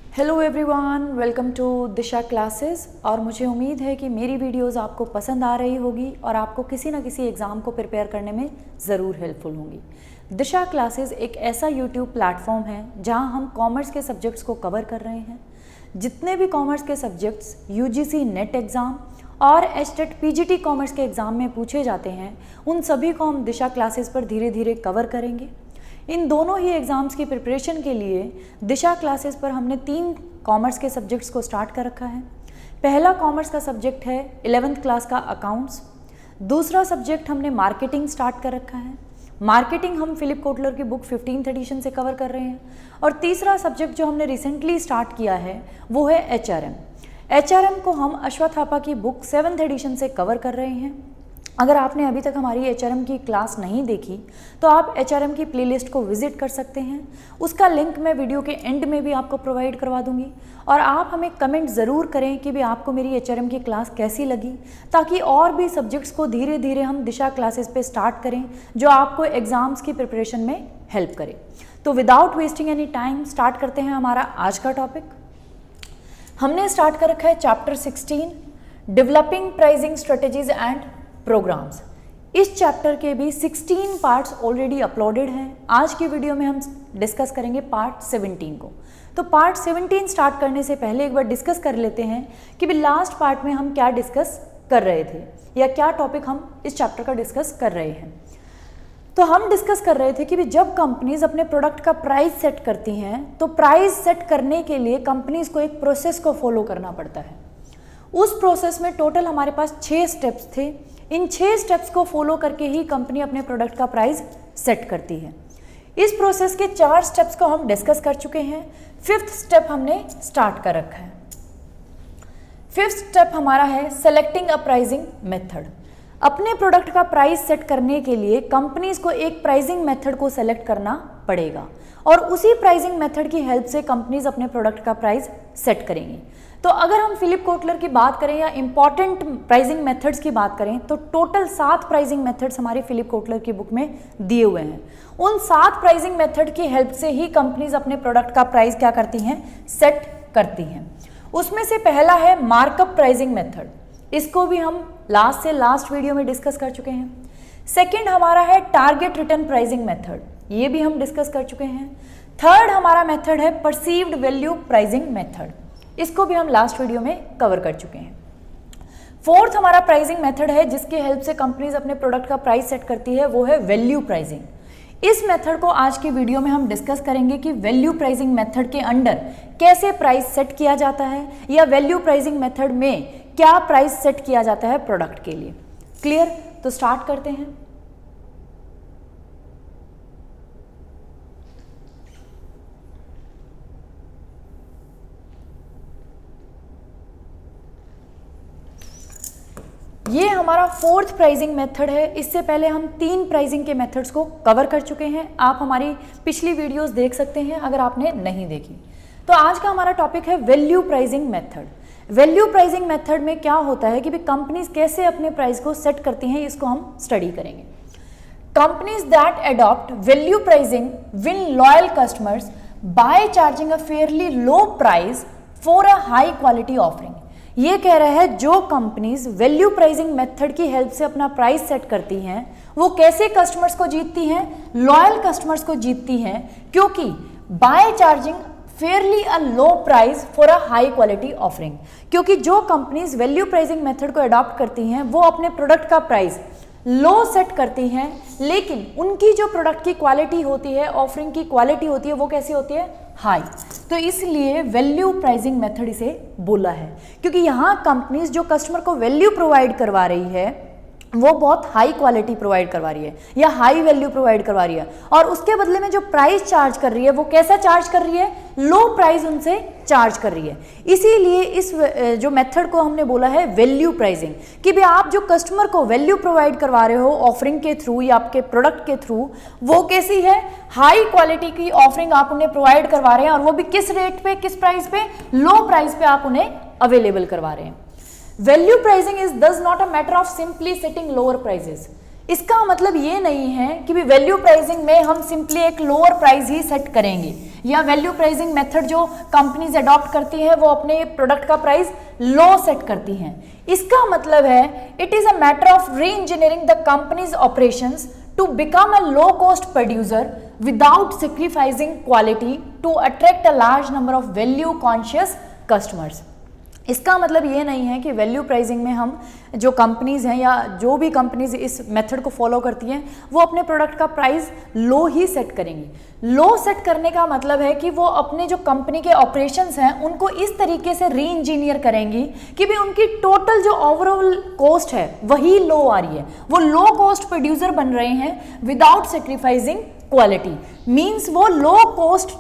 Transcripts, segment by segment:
Hello everyone, welcome to Disha classes. और मुझे उम्मीद है कि मेरी वीडियोस आपको पसंद आ रही होगी और आपको किसी ना किसी एग्ज़ाम को प्रिपेयर करने में ज़रूर हेल्पफुल होंगी। दिशा क्लासेस एक ऐसा यूट्यूब प्लेटफॉर्म है जहां हम कॉमर्स के सब्जेक्ट्स को कवर कर रहे हैं। जितने भी कॉमर्स के सब्जेक्ट्स यूजीसी नेट एग्ज़ाम और एचटेट पीजीटी कॉमर्स के एग्ज़ाम में पूछे जाते हैं, उन सभी को हम दिशा क्लासेस पर धीरे धीरे कवर करेंगे। इन दोनों ही एग्ज़ाम्स की प्रिपरेशन के लिए दिशा क्लासेस पर हमने 3 कॉमर्स के सब्जेक्ट्स को स्टार्ट कर रखा है। पहला कॉमर्स का सब्जेक्ट है 11th क्लास का अकाउंट्स। दूसरा सब्जेक्ट हमने मार्केटिंग स्टार्ट कर रखा है। मार्केटिंग हम फिलिप कोटलर की बुक 15th एडिशन से कवर कर रहे हैं। और तीसरा सब्जेक्ट जो हमने रिसेंटली स्टार्ट किया है वो है एचआरएम को हम अश्वत्थ थापा की बुक 7th एडिशन से कवर कर रहे हैं। अगर आपने अभी तक हमारी एचआरएम की क्लास नहीं देखी तो आप एचआरएम की प्लेलिस्ट को विजिट कर सकते हैं। उसका लिंक मैं वीडियो के एंड में भी आपको प्रोवाइड करवा दूंगी। और आप हमें कमेंट ज़रूर करें कि भी आपको मेरी एचआरएम की क्लास कैसी लगी, ताकि और भी सब्जेक्ट्स को धीरे धीरे हम दिशा क्लासेस पे स्टार्ट करें जो आपको एग्ज़ाम्स की प्रिपरेशन में हेल्प करे। तो without wasting any time start करते हैं हमारा आज का टॉपिक। हमने स्टार्ट कर रखा है chapter 16 developing pricing strategies and programs. इस चैप्टर के भी 16 पार्ट्स ऑलरेडी अपलोडेड हैं। आज की वीडियो में हम डिस्कस करेंगे पार्ट 17 को। तो पार्ट 17 स्टार्ट करने से पहले एक बार डिस्कस कर लेते हैं कि भी लास्ट पार्ट में हम क्या डिस्कस कर रहे थे या क्या टॉपिक हम इस चैप्टर का डिस्कस कर रहे हैं। तो हम डिस्कस कर रहे थे कि भी जब कंपनीज अपने प्रोडक्ट का प्राइस सेट करती हैं तो प्राइस सेट करने के लिए कंपनीज को एक प्रोसेस को फॉलो करना पड़ता है। उस प्रोसेस में टोटल हमारे पास 6 स्टेप्स थे। इन 6 स्टेप्स को फॉलो करके ही कंपनी अपने प्रोडक्ट का प्राइस सेट करती है। इस प्रोसेस के 4 स्टेप्स को हम डिस्कस कर चुके हैं। 5th स्टेप हमने स्टार्ट कर रखा है। 5th स्टेप हमारा है सेलेक्टिंग अ प्राइसिंग मेथड। अपने प्रोडक्ट का प्राइस सेट करने के लिए कंपनीज को एक प्राइसिंग मेथड को सेलेक्ट करना पड़ेगा और उसी प्राइसिंग मेथड की हेल्प से कंपनीज अपने प्रोडक्ट का प्राइस सेट करेंगी। तो अगर हम फिलिप कोटलर की बात करें या इंपॉर्टेंट प्राइसिंग मेथड्स की बात करें तो टोटल 7 प्राइसिंग मेथड्स हमारी फिलिप कोटलर की बुक में दिए हुए हैं। उन 7 प्राइसिंग मेथड की हेल्प से ही कंपनीज अपने प्रोडक्ट का प्राइस क्या करती हैं, सेट करती हैं। उसमें से पहला है मार्कअप प्राइसिंग मेथड। इसको भी हम लास्ट से लास्ट वीडियो में डिस्कस कर चुके हैं। सेकेंड हमारा है टारगेट रिटर्न प्राइसिंग मेथड, ये भी हम डिस्कस कर चुके हैं। थर्ड हमारा मेथड है परसीव्ड वैल्यू प्राइसिंग मेथड, इसको भी हम लास्ट वीडियो में कवर कर चुके हैं। फोर्थ हमारा प्राइसिंग मेथड है जिसकी हेल्प से कंपनीज अपने प्रोडक्ट का प्राइस सेट करती है, वो है वैल्यू प्राइसिंग। इस मेथड को आज की वीडियो में हम डिस्कस करेंगे कि वैल्यू प्राइसिंग मेथड के अंडर कैसे प्राइस सेट किया जाता है या वैल्यू प्राइसिंग मेथड में क्या प्राइस सेट किया जाता है प्रोडक्ट के लिए। क्लियर? तो स्टार्ट करते हैं। ये हमारा 4th प्राइसिंग मेथड है। इससे पहले हम 3 प्राइसिंग के मेथड्स को कवर कर चुके हैं। आप हमारी पिछली वीडियोस देख सकते हैं अगर आपने नहीं देखी। तो आज का हमारा टॉपिक है value pricing method. Value pricing method में क्या होता है कि भी कंपनीज कैसे अपने प्राइस को सेट करती हैं, इसको हम स्टडी करेंगे। Companies that adopt value pricing win loyal customers by charging a fairly low price for a high quality offering. ये कह रहा है जो कंपनीज वैल्यू प्राइसिंग मेथड की हेल्प से अपना प्राइस सेट करती हैं वो कैसे कस्टमर्स को जीतती हैं, लॉयल कस्टमर्स को जीतती हैं, क्योंकि by charging fairly a low price for a high quality offering. क्योंकि जो कंपनीज वैल्यू प्राइसिंग मेथड को अडॉप्ट करती हैं वो अपने प्रोडक्ट का प्राइस लो सेट करती हैं, लेकिन उनकी जो प्रोडक्ट की क्वालिटी होती है, ऑफरिंग की क्वालिटी होती है, वो कैसी होती है, हाई। तो इसलिए वैल्यू प्राइसिंग मेथड इसे बोला है, क्योंकि यहाँ कंपनीज जो कस्टमर को वैल्यू प्रोवाइड करवा रही है वो बहुत हाई क्वालिटी प्रोवाइड करवा रही है या हाई वैल्यू प्रोवाइड करवा रही है, और उसके बदले में जो प्राइस चार्ज कर रही है वो कैसा चार्ज कर रही है, लो प्राइस उनसे चार्ज कर रही है। इसीलिए इस जो मेथड को हमने बोला है वैल्यू प्राइसिंग, कि भी आप जो कस्टमर को वैल्यू प्रोवाइड करवा रहे हो ऑफरिंग के थ्रू या आपके प्रोडक्ट के थ्रू, वो कैसी है, हाई क्वालिटी की ऑफरिंग आप उन्हें प्रोवाइड करवा रहे हैं, और वो भी किस रेट पे, किस प्राइस पे, लो प्राइस पे आप उन्हें अवेलेबल करवा रहे हैं। वैल्यू प्राइसिंग इज दस not a matter of simply setting lower prices. इसका मतलब ये नहीं है कि भी वैल्यू प्राइसिंग में हम सिंपली एक लोअर प्राइस ही सेट करेंगे। या वैल्यू प्राइसिंग मेथड जो कंपनीज अडॉप्ट करती हैं वो अपने प्रोडक्ट का प्राइस लो सेट करती हैं। इसका मतलब है it is a matter of री engineering the companies operations to become a low cost producer without sacrificing quality to attract a large number of value conscious customers। इसका मतलब ये नहीं है कि वैल्यू प्राइसिंग में हम जो कंपनीज हैं या जो भी कंपनीज इस मेथड को फॉलो करती हैं वो अपने प्रोडक्ट का प्राइस लो ही सेट करेंगी। लो सेट करने का मतलब है कि वो अपने जो कंपनी के ऑपरेशंस हैं उनको इस तरीके से री इंजीनियर करेंगी कि भी उनकी टोटल जो ओवरऑल कॉस्ट है वही लो आ रही है, वो लो कॉस्ट प्रोड्यूसर बन रहे हैं विदाउट सेक्रीफाइसिंग क्वालिटी। मीन्स वो लो कॉस्ट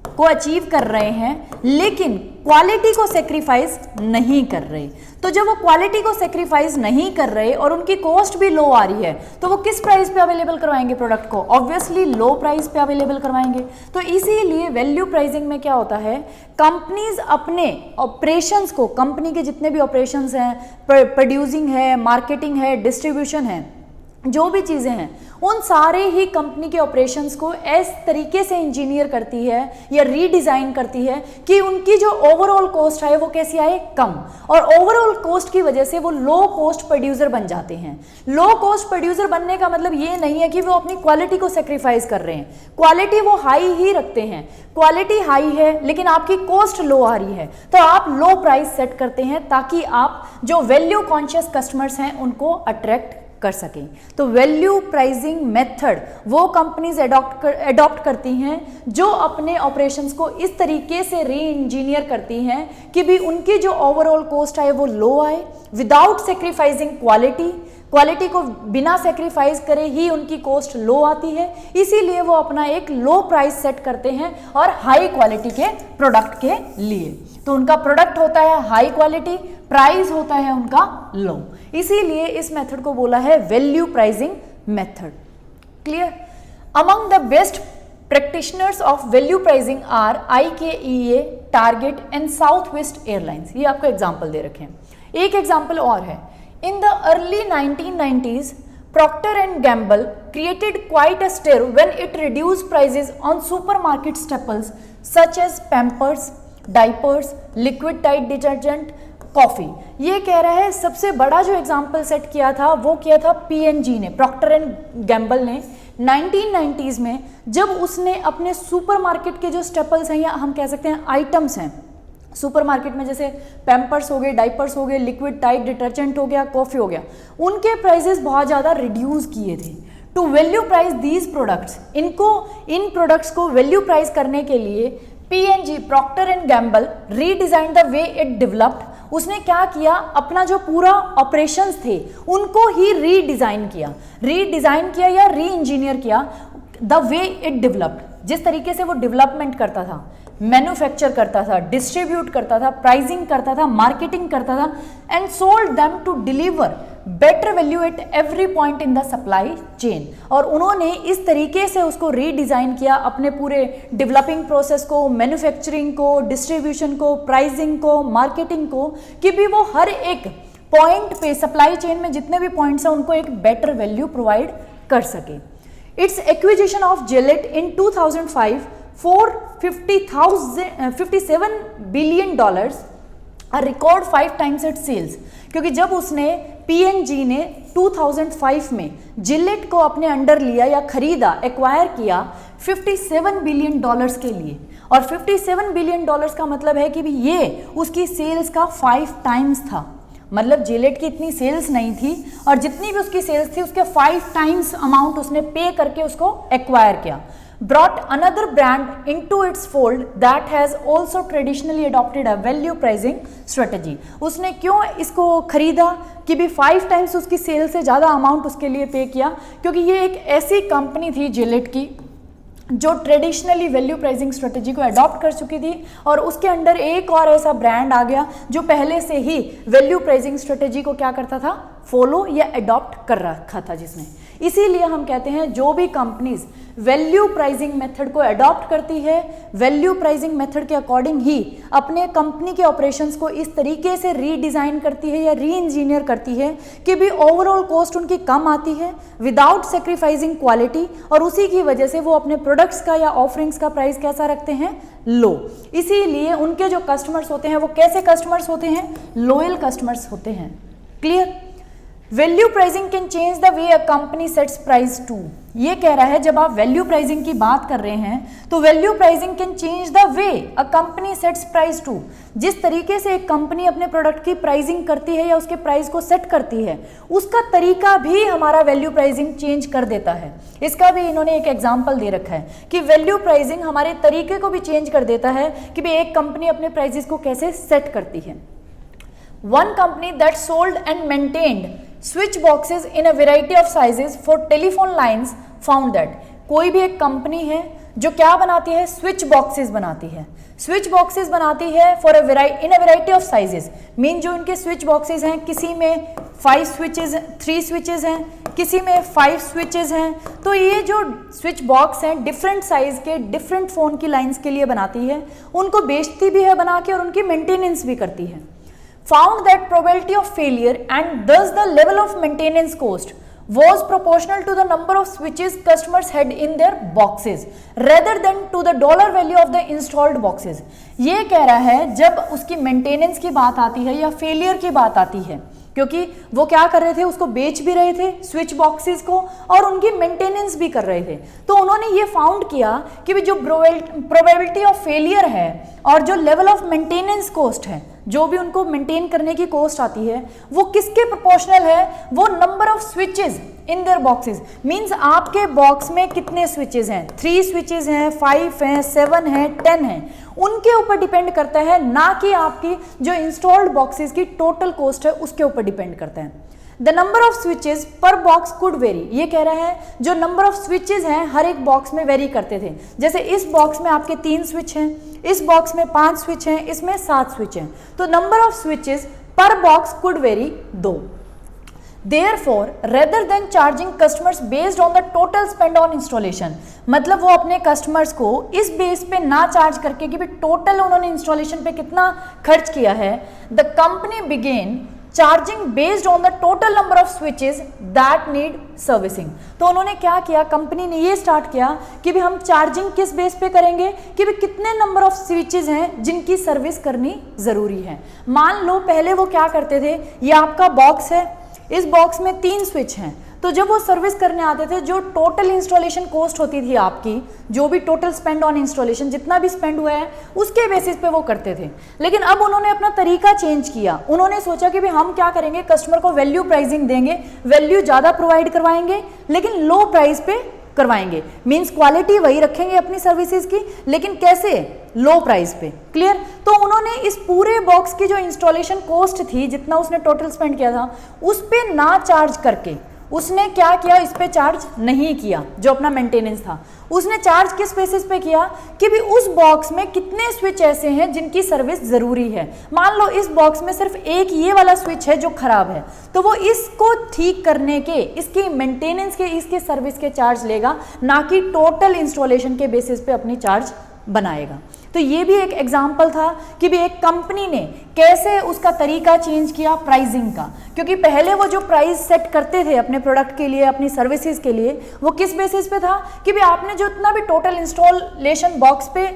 को अचीव कर रहे हैं लेकिन क्वालिटी को सेक्रीफाइस नहीं कर रहे। तो जब वो क्वालिटी को सेक्रीफाइस नहीं कर रहे और उनकी कॉस्ट भी लो आ रही है तो वो किस प्राइस पे अवेलेबल करवाएंगे प्रोडक्ट को? ऑब्वियसली लो प्राइस पे अवेलेबल करवाएंगे। तो इसीलिए वैल्यू प्राइसिंग में क्या होता है, कंपनीज अपने ऑपरेशंस को, कंपनी के जितने भी ऑपरेशंस हैं, प्रोड्यूसिंग है, मार्केटिंग है, डिस्ट्रीब्यूशन है, जो भी चीज़ें हैं उन सारे ही कंपनी के ऑपरेशंस को इस तरीके से इंजीनियर करती है या रीडिज़ाइन करती है कि उनकी जो ओवरऑल कॉस्ट है वो कैसी आए, कम। और ओवरऑल कॉस्ट की वजह से वो लो कॉस्ट प्रोड्यूसर बन जाते हैं। लो कॉस्ट प्रोड्यूसर बनने का मतलब ये नहीं है कि वो अपनी क्वालिटी को सेक्रीफाइस कर रहे हैं, क्वालिटी वो हाई ही रखते हैं। क्वालिटी हाई है लेकिन आपकी कॉस्ट लो आ रही है तो आप लो प्राइस सेट करते हैं ताकि आप जो वैल्यू कॉन्शियस कस्टमर्स हैं उनको अट्रैक्ट कर सकें। तो वैल्यू प्राइसिंग मेथड वो कंपनीज अडॉप्ट करती हैं जो अपने ऑपरेशंस को इस तरीके से री इंजीनियर करती हैं कि भी उनकी जो ओवरऑल कॉस्ट आए वो लो आए विदाउट सेक्रीफाइसिंग क्वालिटी। क्वालिटी को बिना सेक्रीफाइस करे ही उनकी कॉस्ट लो आती है, इसीलिए वो अपना एक लो प्राइस सेट करते हैं और हाई क्वालिटी के प्रोडक्ट के लिए। तो उनका प्रोडक्ट होता है हाई क्वालिटी, प्राइस होता है उनका लो, इसीलिए इस मेथड को बोला है value pricing method. Clear? Among the best practitioners of value pricing are IKEA, Target and Southwest Airlines. ये आपको एग्जाम्पल दे रखे हैं। एक एग्जाम्पल और है, in the early 1990s Procter & Gamble created quite a stir when it reduced prices on supermarket staples such as Pampers, diapers, liquid Tide detergent, coffee. ये कह रहा है सबसे बड़ा जो एग्जाम्पल सेट किया था वो किया था P&G ने, प्रॉक्टर एंड गैम्बल ने 1990s में, जब उसने अपने सुपरमार्केट के जो स्टेपल्स हैं या हम कह सकते हैं आइटम्स हैं सुपरमार्केट में, जैसे पैम्पर्स हो गए, डाइपर्स हो गए, लिक्विड टाइड डिटर्जेंट हो गया, कॉफ़ी हो गया, उनके प्राइसेस बहुत ज़्यादा रिड्यूस किए थे to value price these products. इन प्रोडक्ट्स को वैल्यू प्राइस करने के लिए P&G, Procter and Gamble redesign the way it developed. उसने क्या किया, अपना जो पूरा ऑपरेशंस थे उनको ही रीडिजाइन किया या री इंजीनियर किया द वे इट डेवलप्ड। जिस तरीके से वो डेवलपमेंट करता था, मैन्युफैक्चर करता था, डिस्ट्रीब्यूट करता था, प्राइसिंग करता था, मार्केटिंग करता था and sold them to deliver better value at every point in the supply chain. और उन्होंने इस तरीके से उसको रीडिज़ाइन किया अपने पूरे डेवलपिंग प्रोसेस को, मैन्युफैक्चरिंग को, डिस्ट्रीब्यूशन को, प्राइसिंग को, मार्केटिंग को, कि भी वो हर एक पॉइंट पे सप्लाई चेन में जितने भी पॉइंट्स हैं उनको एक बेटर वैल्यू प्रोवाइड कर सके। It's acquisition of Gillette in 2005 for $57 billion, a record 5 times its sales। क्योंकि जब उसने P&G ने 2005 में जिलेट को अपने अंडर लिया या खरीदा, एक्वायर किया $57 बिलियन के लिए, और $57 बिलियन का मतलब है कि भी ये उसकी सेल्स का 5 टाइम्स था। मतलब जिलेट की इतनी सेल्स नहीं थी और जितनी भी उसकी सेल्स थी उसके 5 टाइम्स अमाउंट उसने पे करके उसको एक्वायर किया। Brought another brand into its fold that has also traditionally adopted a value pricing strategy। उसने क्यों इसको खरीदा कि भी 5 टाइम्स उसकी सेल से ज़्यादा अमाउंट उसके लिए पे किया, क्योंकि ये एक ऐसी कंपनी थी जिलेट की जो ट्रेडिशनली वैल्यू प्राइसिंग स्ट्रेटजी को अडॉप्ट कर चुकी थी, और उसके अंडर एक और ऐसा ब्रांड आ गया जो पहले से ही वैल्यू प्राइसिंग स्ट्रेटजी को क्या करता था, फॉलो या अडॉप्ट कर रखा था जिसने। इसीलिए हम कहते हैं जो भी कंपनीज वैल्यू प्राइसिंग मेथड को अडॉप्ट करती है, वैल्यू प्राइसिंग मेथड के अकॉर्डिंग ही अपने कंपनी के ऑपरेशंस को इस तरीके से रीडिज़ाइन करती है या री इंजीनियर करती है कि भी ओवरऑल कॉस्ट उनकी कम आती है विदाउट सेक्रीफाइसिंग क्वालिटी, और उसी की वजह से वो अपने प्रोडक्ट्स का या ऑफरिंग्स का प्राइस कैसा रखते हैं, लो। इसीलिए उनके जो कस्टमर्स होते हैं वो कैसे कस्टमर्स होते हैं, लॉयल कस्टमर्स होते हैं। Clear? Value pricing can change the way a company sets price to. ये कह रहा है जब आप वैल्यू प्राइसिंग की बात कर रहे हैं तो value pricing can change the way a company sets price to. जिस तरीके से एक कंपनी अपने प्रोडक्ट की प्राइसिंग करती है या उसके प्राइस को सेट करती है, उसका तरीका भी हमारा वैल्यू प्राइसिंग चेंज कर देता है। इसका भी इन्होंने एक एग्जाम्पल दे रखा है कि वैल्यू प्राइसिंग हमारे तरीके को भी चेंज कर देता है कि भाई एक कंपनी अपने प्राइसेस को कैसे सेट करती है। One company that sold and maintained switch boxes in a variety of sizes for telephone lines found that कोई भी एक कंपनी है जो क्या बनाती है, स्विच बॉक्सेस बनाती है। स्विच बॉक्सेस बनाती है for in a variety of sizes, mean जो इनके स्विच बॉक्सेस हैं किसी में 3 स्विचेस हैं, किसी में 5 स्विचेस हैं। तो ये जो स्विच बॉक्स हैं डिफरेंट साइज के डिफरेंट फ़ोन की लाइंस के लिए बनाती है, उनको बेचती भी है बना के और उनकी मेंटेनेंस भी करती है। Found that probability of failure and thus the level of maintenance cost was proportional to the number of switches customers had in their boxes rather than to the dollar value of the installed boxes। ये कह रहा है जब उसकी maintenance की बात आती है या फेलियर की बात आती है, क्योंकि वो क्या कर रहे थे, उसको बेच भी रहे थे स्विच बॉक्सेस को और उनकी मेंटेनेंस भी कर रहे थे। तो उन्होंने ये फाउंड किया कि भी जो प्रोबेबिलिटी ऑफ फेलियर है और जो लेवल ऑफ मेंटेनेंस कॉस्ट है, जो भी उनको मेंटेन करने की कॉस्ट आती है, वो किसके प्रोपोर्शनल है, वो number of switches in their boxes. Means आपके बॉक्स में कितने स्विचेस हैं, 3 स्विचेस हैं, 5 हैं, 7 हैं, 10 हैं, उनके ऊपर डिपेंड करता है, ना कि आपकी जो इंस्टॉल्ड बॉक्सेस की टोटल कॉस्ट है उसके ऊपर डिपेंड करता है। द नंबर ऑफ स्विचेस पर बॉक्स कुड वेरी, ये कह रहा है जो नंबर ऑफ स्विचेस हैं हर एक बॉक्स में वेरी करते थे। जैसे इस बॉक्स में आपके 3 स्विच हैं, इस बॉक्स में 5 स्विच हैं, इसमें 7 स्विच हैं, तो नंबर ऑफ स्विचेस पर box could very 2। Therefore, rather than charging customers based on the total spend on installation, मतलब वो अपने कस्टमर्स को इस बेस पे ना चार्ज करके कि भी टोटल उन्होंने इंस्टॉलेशन पे कितना खर्च किया है, the company begin charging based on the total number of switches that need servicing. तो उन्होंने क्या किया, कंपनी ने ये स्टार्ट किया कि भी हम चार्जिंग किस बेस पे करेंगे कि भी कितने नंबर ऑफ स्विचेस हैं जिनकी सर्विस करनी जरूरी है। मान लो पहले वो क्या करते थे, ये आपका बॉक्स है, इस बॉक्स में 3 स्विच हैं, तो जब वो सर्विस करने आते थे जो टोटल इंस्टॉलेशन कॉस्ट होती थी आपकी, जो भी टोटल स्पेंड ऑन इंस्टॉलेशन जितना भी स्पेंड हुआ है उसके बेसिस पे वो करते थे। लेकिन अब उन्होंने अपना तरीका चेंज किया, उन्होंने सोचा कि भी हम क्या करेंगे, कस्टमर को वैल्यू प्राइसिंग देंगे, वैल्यू ज़्यादा प्रोवाइड करवाएंगे लेकिन लो प्राइस पे करवाएंगे। मींस क्वालिटी वही रखेंगे अपनी सर्विसेज की, लेकिन कैसे, लो प्राइस पे। क्लियर? तो उन्होंने इस पूरे बॉक्स की जो इंस्टॉलेशन कॉस्ट थी, जितना उसने टोटल स्पेंड किया था, उस पे ना चार्ज करके उसने क्या किया, इस पे चार्ज नहीं किया जो अपना मेंटेनेंस था। उसने चार्ज किस बेसिस पे किया कि भी उस बॉक्स में कितने स्विच ऐसे हैं जिनकी सर्विस ज़रूरी है। मान लो इस बॉक्स में सिर्फ एक ये वाला स्विच है जो खराब है, तो वो इसको ठीक करने के, इसकी मेंटेनेंस के, इसके सर्विस के चार्ज लेगा, ना कि टोटल इंस्टॉलेशन के बेसिस पे अपनी चार्ज बनाएगा। तो ये भी एक एग्जाम्पल था कि भी एक कंपनी ने कैसे उसका तरीका चेंज किया प्राइसिंग का, क्योंकि पहले वो जो प्राइस सेट करते थे अपने प्रोडक्ट के लिए, अपनी सर्विसेज के लिए, वो किस बेसिस पे था कि भी आपने जो इतना भी टोटल इंस्टॉलेशन बॉक्स पे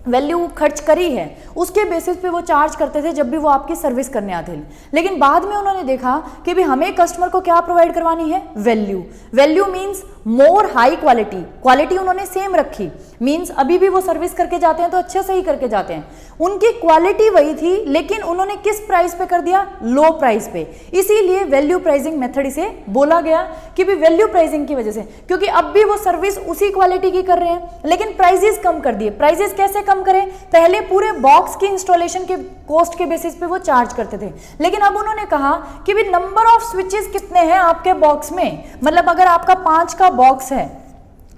वैल्यू खर्च करी है उसके बेसिस पे वो चार्ज करते थे जब भी वो आपकी सर्विस करने आते थे। लेकिन बाद में उन्होंने देखा कि भी हमें कस्टमर को क्या प्रोवाइड करवानी है, value. Value means more high quality, quality उन्होंने सेम रखी, मींस अभी भी वो सर्विस करके जाते हैं तो अच्छे से ही करके जाते हैं, उनकी क्वालिटी वही थी, लेकिन उन्होंने किस प्राइस पे कर दिया, लो प्राइस पे। इसीलिए वैल्यू प्राइसिंग मेथड इसे बोला गया कि भी वैल्यू प्राइसिंग की वजह से, क्योंकि अब भी वो सर्विस उसी क्वालिटी की कर रहे हैं लेकिन प्राइजेस कम कर दिए। प्राइजेस कैसे कम करें, पहले पूरे बॉक्स की इंस्टॉलेशन के कॉस्ट के बेसिस पे वो चार्ज करते थे, लेकिन अब उन्होंने कहा कि भी नंबर ऑफ स्विचेस कितने हैं आपके बॉक्स में, मतलब अगर आपका 5 का बॉक्स है,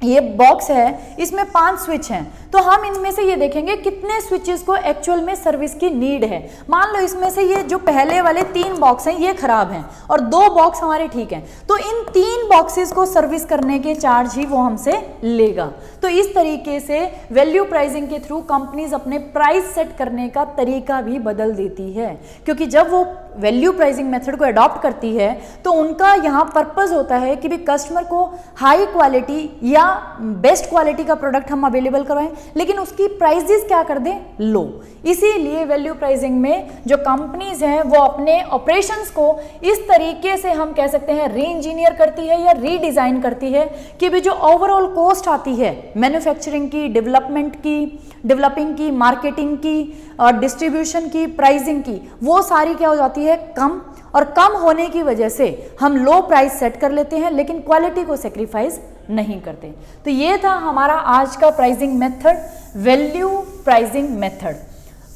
ये बॉक्स है, इसमें 5 स्विच हैं, तो हम इनमें से ये देखेंगे कितने स्विचेस को एक्चुअल में सर्विस की नीड है। मान लो इसमें से ये जो पहले वाले 3 बॉक्स हैं ये खराब हैं और 2 बॉक्स हमारे ठीक हैं, तो इन 3 बॉक्सेस को सर्विस करने के चार्ज ही वो हमसे लेगा। तो इस तरीके से वैल्यू प्राइसिंग के थ्रू कंपनीज अपने प्राइस सेट करने का तरीका भी बदल देती है, क्योंकि जब वो वैल्यू प्राइसिंग मेथड को अडॉप्ट करती है तो उनका यहाँ पर्पस होता है कि भी कस्टमर को हाई क्वालिटी या बेस्ट क्वालिटी का प्रोडक्ट हम अवेलेबल करवाएं, लेकिन उसकी प्राइसेस क्या कर दें, लो। इसीलिए वैल्यू प्राइसिंग में जो कंपनीज हैं वो अपने ऑपरेशंस को इस तरीके से हम कह सकते हैं री इंजीनियर करती है या रीडिज़ाइन करती है कि भी जो ओवरऑल कॉस्ट आती है मैन्युफैक्चरिंग की, डेवलपिंग की, मार्केटिंग की और डिस्ट्रीब्यूशन की, प्राइसिंग की, वो सारी क्या हो जाती है, कम। और कम होने की वजह से हम लो प्राइस सेट कर लेते हैं लेकिन क्वालिटी को सेक्रीफाइस नहीं करते। तो ये था हमारा आज का pricing method, value pricing method.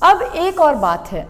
अब एक और बात है,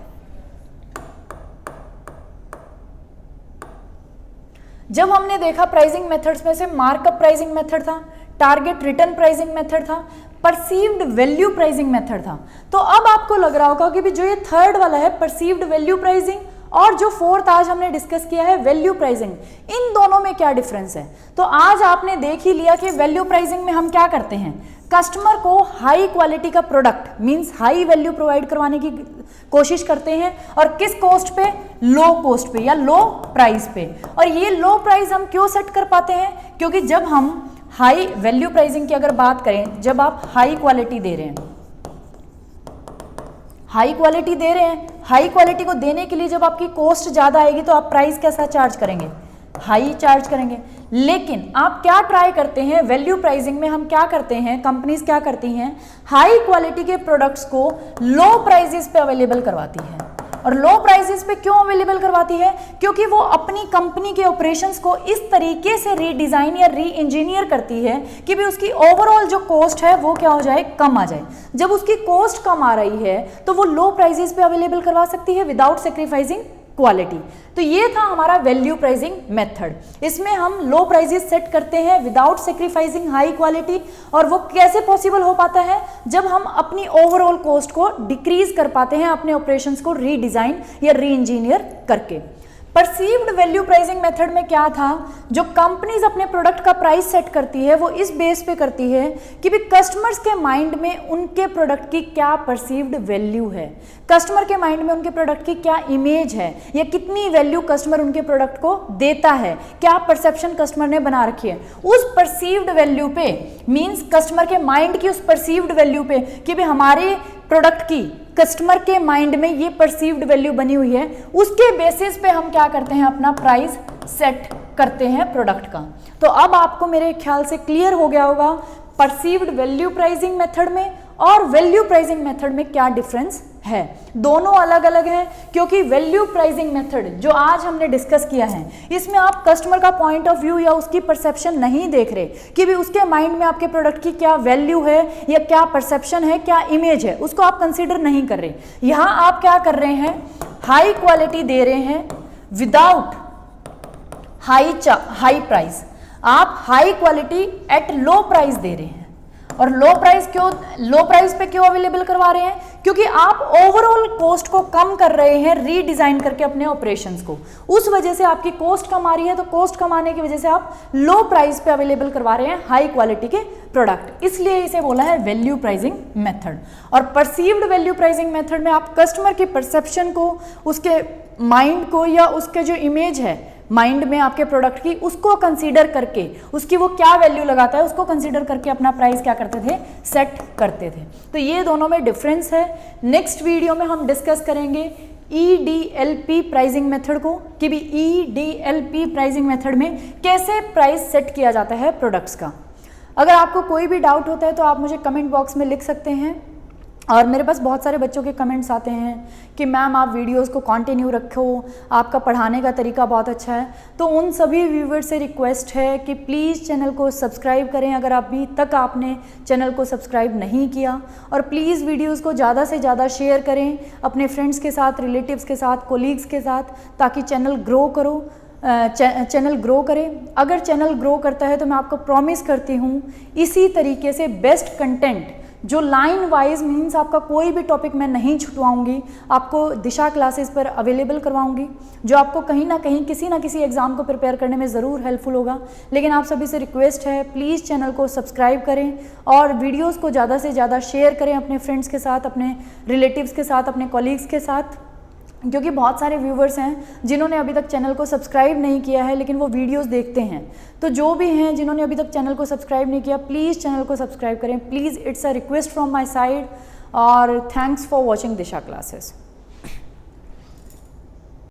जब हमने देखा प्राइसिंग मेथड्स में से मार्कअप प्राइसिंग मेथड था, टारगेट रिटर्न प्राइसिंग मेथड था, परसीव्ड वैल्यू प्राइसिंग मेथड था, तो अब आपको लग रहा होगा कि भी जो ये थर्ड वाला है परसीव्ड वैल्यू प्राइसिंग और जो फोर्थ आज हमने डिस्कस किया है वैल्यू प्राइसिंग, इन दोनों में क्या डिफरेंस है। तो आज आपने देख ही लिया कि वैल्यू प्राइसिंग में हम क्या करते हैं, कस्टमर को हाई क्वालिटी का product means high value provide करवाने की कोशिश करते हैं, और किस कॉस्ट पे, लो कॉस्ट पे या लो प्राइस पे। और ये लो प्राइस हम क्यों सेट कर पाते हैं, क्योंकि जब हम हाई वैल्यू प्राइसिंग की अगर बात करें, जब आप हाई क्वालिटी दे रहे हैं, हाई क्वालिटी दे रहे हैं, हाई क्वालिटी को देने के लिए जब आपकी कॉस्ट ज़्यादा आएगी तो आप प्राइस कैसा चार्ज करेंगे, हाई चार्ज करेंगे। लेकिन आप क्या ट्राई करते हैं, वैल्यू प्राइसिंग में हम क्या करते हैं, कंपनीज क्या करती हैं, हाई क्वालिटी के प्रोडक्ट्स को लो प्राइसेस पे अवेलेबल करवाती है। और लो प्राइसेस पे क्यों अवेलेबल करवाती है, क्योंकि वो अपनी कंपनी के ऑपरेशंस को इस तरीके से रीडिज़ाइन या री इंजीनियर करती है कि भी उसकी ओवरऑल जो कॉस्ट है वो क्या हो जाए, कम आ जाए। जब उसकी कॉस्ट कम आ रही है तो वो लो प्राइसेस पे अवेलेबल करवा सकती है विदाउट सेक्रीफाइसिंग क्वालिटी। तो ये था हमारा वैल्यू प्राइसिंग मेथड। इसमें हम लो प्राइसेस सेट करते हैं विदाउट सेक्रीफाइसिंग हाई क्वालिटी, और वो कैसे पॉसिबल हो पाता है, जब हम अपनी ओवरऑल कॉस्ट को डिक्रीज कर पाते हैं अपने ऑपरेशंस को रीडिजाइन या री इंजीनियर करके। परसीव्ड वैल्यू प्राइसिंग मेथड में क्या था, जो कंपनीज अपने प्रोडक्ट का प्राइस सेट करती है वो इस बेस पे करती है कि भी कस्टमर्स के माइंड में उनके प्रोडक्ट की क्या परसीव्ड वैल्यू है, कस्टमर के माइंड में उनके प्रोडक्ट की क्या इमेज है, या कितनी वैल्यू कस्टमर उनके प्रोडक्ट को देता है, क्या परसेप्शन कस्टमर ने बना रखी है। उस परसीव्ड वैल्यू पे मींस कस्टमर के माइंड की उस परसीव्ड वैल्यू पे कि भी हमारे प्रोडक्ट की कस्टमर के माइंड में ये परसीव्ड वैल्यू बनी हुई है, उसके बेसिस पे हम क्या करते हैं, अपना प्राइस सेट करते हैं प्रोडक्ट का। तो अब आपको मेरे ख्याल से क्लियर हो गया होगा परसीव्ड वैल्यू प्राइसिंग मेथड में और वैल्यू प्राइसिंग मेथड में क्या डिफरेंस है। दोनों अलग अलग हैं, क्योंकि वैल्यू प्राइसिंग मेथड जो आज हमने डिस्कस किया है इसमें आप कस्टमर का पॉइंट ऑफ व्यू या उसकी परसेप्शन नहीं देख रहे कि भी उसके माइंड में आपके प्रोडक्ट की क्या वैल्यू है या क्या परसेप्शन है, क्या इमेज है, उसको आप कंसीडर नहीं कर रहे। यहाँ आप क्या कर रहे हैं, हाई क्वालिटी दे रहे हैं विदाउट हाई प्राइस। आप high quality at low price दे रहे हैं, और लो प्राइस पे क्यों अवेलेबल करवा रहे हैं, क्योंकि आप ओवरऑल कॉस्ट को कम कर रहे हैं रीडिजाइन करके अपने ऑपरेशंस को। उस वजह से आपकी कॉस्ट कम आ रही है, तो कॉस्ट कम आने की वजह से आप लो प्राइस पे अवेलेबल करवा रहे हैं हाई क्वालिटी के प्रोडक्ट, इसलिए इसे बोला है वैल्यू प्राइसिंग मेथड। और परसीव्ड वैल्यू प्राइसिंग मेथड में आप कस्टमर की परसेप्शन को, उसके माइंड को या उसके जो इमेज है माइंड में आपके प्रोडक्ट की, उसको कंसीडर करके, उसकी वो क्या वैल्यू लगाता है उसको कंसीडर करके अपना प्राइस क्या करते थे, सेट करते थे। तो ये दोनों में डिफरेंस है। नेक्स्ट वीडियो में हम डिस्कस करेंगे EDLP प्राइसिंग मेथड को, कि भी EDLP प्राइसिंग मेथड में कैसे प्राइस सेट किया जाता है प्रोडक्ट्स का। अगर आपको कोई भी डाउट होता है तो आप मुझे कमेंट बॉक्स में लिख सकते हैं, और मेरे पास बहुत सारे बच्चों के कमेंट्स आते हैं कि मैम आप वीडियोस को कंटिन्यू रखो, आपका पढ़ाने का तरीका बहुत अच्छा है। तो उन सभी व्यूवर्स से रिक्वेस्ट है कि प्लीज़ चैनल को सब्सक्राइब करें अगर अभी तक आपने चैनल को सब्सक्राइब नहीं किया, और प्लीज़ वीडियोस को ज़्यादा से ज़्यादा शेयर करें अपने फ्रेंड्स के साथ, रिलेटिव्स के साथ, कोलीग्स के साथ, ताकि चैनल ग्रो करे। अगर चैनल ग्रो करता है तो मैं आपको प्रॉमिस करती हूँ इसी तरीके से बेस्ट कंटेंट जो लाइन वाइज मीन्स आपका कोई भी टॉपिक मैं नहीं छुटवाऊंगी, आपको दिशा क्लासेस पर अवेलेबल करवाऊंगी, जो आपको कहीं ना कहीं किसी ना किसी एग्ज़ाम को प्रिपेयर करने में ज़रूर हेल्पफुल होगा। लेकिन आप सभी से रिक्वेस्ट है, प्लीज़ चैनल को सब्सक्राइब करें और वीडियोज़ को ज़्यादा से ज़्यादा शेयर करें अपने फ्रेंड्स के साथ, अपने रिलेटिव्स के साथ, अपने कॉलीग्स के साथ, क्योंकि बहुत सारे व्यूवर्स हैं जिन्होंने अभी तक चैनल को सब्सक्राइब नहीं किया है लेकिन वो वीडियोस देखते हैं। तो जो भी हैं जिन्होंने अभी तक चैनल को सब्सक्राइब नहीं किया, प्लीज़ चैनल को सब्सक्राइब करें, please, it's a request from my side. और thanks for watching Disha classes.